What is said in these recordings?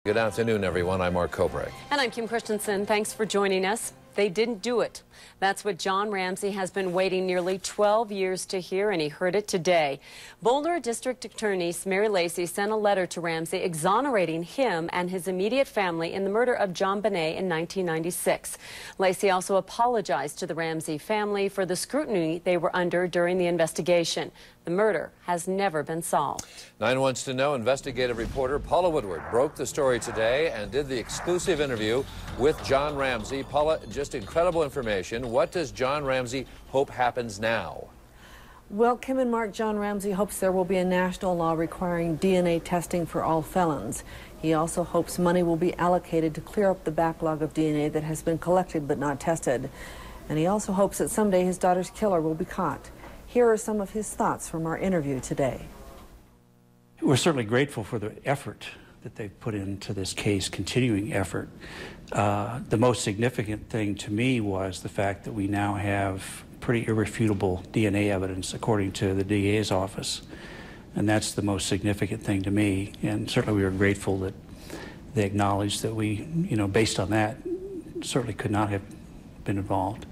Good afternoon, everyone. I'm Mark Kobrek. And I'm Kim Christensen. Thanks for joining us. They didn't do it. That's what John Ramsey has been waiting nearly 12 years to hear, and he heard it today. Boulder District Attorney Mary Lacey sent a letter to Ramsey exonerating him and his immediate family in the murder of JonBenet in 1996. Lacey also apologized to the Ramsey family for the scrutiny they were under during the investigation. The murder has never been solved. 9 Wants to Know investigative reporter Paula Woodward broke the story today and did the exclusive interview with John Ramsey. Paula, just incredible information. What does John Ramsey hope happens now? Well, Kim and Mark, John Ramsey hopes there will be a national law requiring DNA testing for all felons. He also hopes money will be allocated to clear up the backlog of DNA that has been collected but not tested. And he also hopes that someday his daughter's killer will be caught. Here are some of his thoughts from our interview today. We're certainly grateful for the effort that they've put into this case, continuing effort. The most significant thing to me was the fact that we now have pretty irrefutable DNA evidence according to the DA's office. And that's the most significant thing to me. And certainly we are grateful that they acknowledged that we, based on that, certainly could not have been involved.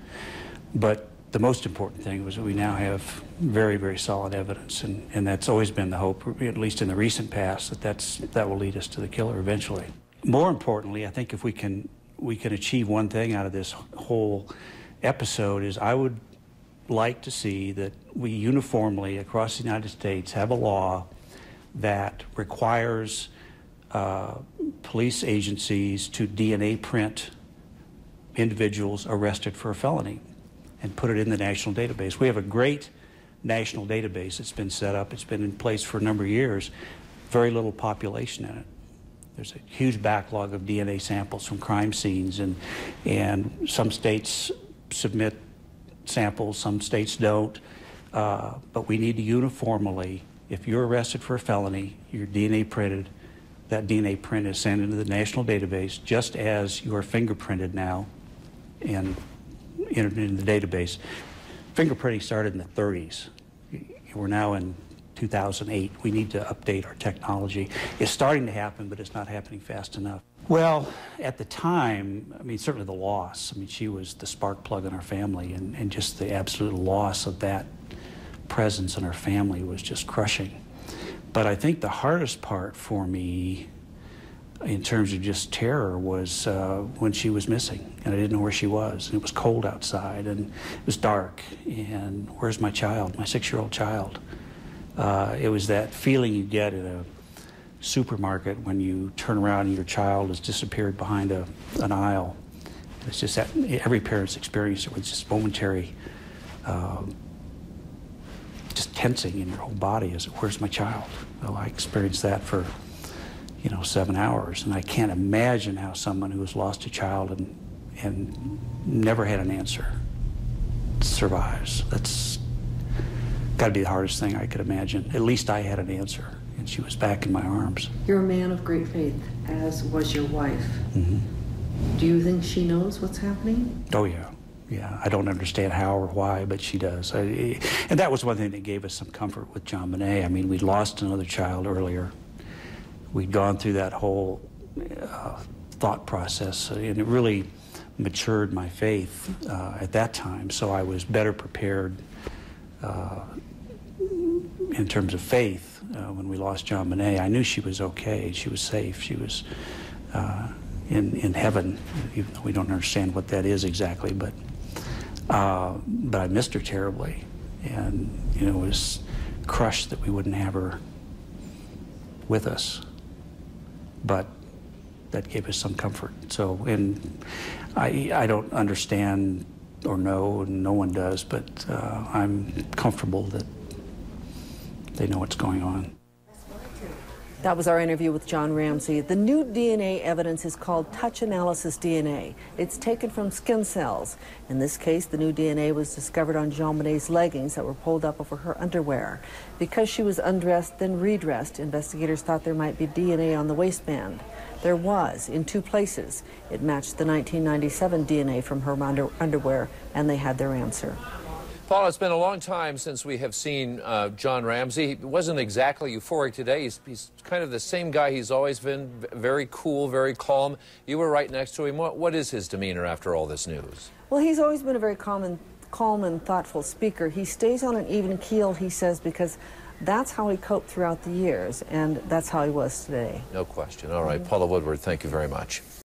But the most important thing was that we now have very, very solid evidence, and that's always been the hope, at least in the recent past, that will lead us to the killer eventually. More importantly, I think if we can achieve one thing out of this whole episode is I would like to see that we uniformly across the United States have a law that requires police agencies to DNA print individuals arrested for a felony and put it in the national database. We have a great national database that's been set up. It's been in place for a number of years. Very little population in it. There's a huge backlog of DNA samples from crime scenes, and some states submit samples, some states don't. But we need to uniformly, if you're arrested for a felony, you're DNA printed, that DNA print is sent into the national database, just as you are fingerprinted now and entered into the database. Fingerprinting started in the 30s. We're now in 2008. We need to update our technology. It's starting to happen, but it's not happening fast enough. Well, at the time, certainly the loss. She was the spark plug in our family, and just the absolute loss of that presence in our family was just crushing. But I think the hardest part for me in terms of just terror was when she was missing, and I didn't know where she was, and it was cold outside, and it was dark, and where's my child, my 6-year-old child? It was that feeling you get at a supermarket when you turn around and your child has disappeared behind an aisle. It's just that every parent's experience it with just momentary just tensing in your whole body as where's my child? Well, I experienced that for 7 hours, and I can't imagine how someone who has lost a child and never had an answer survives. That's got to be the hardest thing I could imagine. At least I had an answer, and she was back in my arms. You're a man of great faith, as was your wife. Mm-hmm. Do you think she knows what's happening? Oh, yeah. Yeah, I don't understand how or why, but she does. And that was one thing that gave us some comfort with JonBenet. We'd lost another child earlier. We'd gone through that whole thought process, and it really matured my faith at that time, so I was better prepared in terms of faith when we lost JonBenet. I knew she was okay, she was safe, she was in heaven, even though we don't understand what that is exactly, but I missed her terribly, and was crushed that we wouldn't have her with us. But that gave us some comfort. So, and I don't understand or know, and no one does, but I'm comfortable that they know what's going on. That was our interview with John Ramsey. The new DNA evidence is called touch analysis DNA. It's taken from skin cells. In this case, the new DNA was discovered on JonBenet's leggings that were pulled up over her underwear. Because she was undressed, then redressed, investigators thought there might be DNA on the waistband. There was, in 2 places. It matched the 1997 DNA from her underwear, and they had their answer. Paula, it's been a long time since we have seen John Ramsey. He wasn't exactly euphoric today. He's kind of the same guy he's always been, very cool, very calm. You were right next to him. What is his demeanor after all this news? Well, he's always been a very calm and thoughtful speaker. He stays on an even keel, he says, because that's how he coped throughout the years, and that's how he was today. No question. All right, Paula Woodward, thank you very much.